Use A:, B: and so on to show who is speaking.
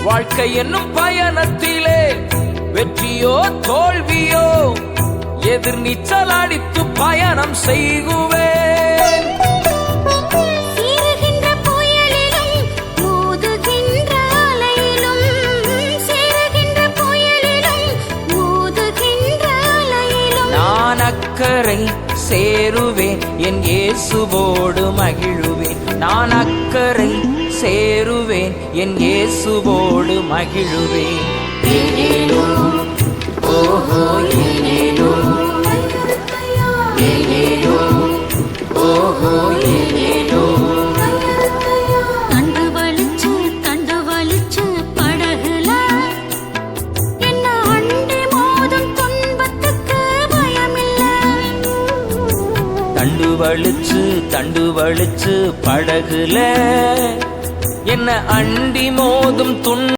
A: வாழ்க்கை என்னும் பயணத்திலே வெற்றியோ தோல்வியோ எதிர் நீச்சல் அடித்து பயணம் செய்குவேன்.
B: சீறுகின்ற புயலிலும் மோதுகின்ற அலையிலும், சீறுகின்ற புயலிலும் மோதுகின்ற அலையிலும்
A: நான் அக்கறை சேருவேன், என் இயேசுவோடு மகிழுவேன். நான் அக்கறை சேருவேன், என் இயேசுவோடு மகிழுவேன். ஏலேலோ ஓஹோ ஏலேலோ, ஏலேலோ ஓஹோ ஏலேலோ.
B: தண்டு வலிச்சு படகுல என்ன அண்டி மோதும் துன்பத்துக்கு பயமில்லை.
A: தண்டு வலிச்சு படகுல என்ன அண்டி மோதும்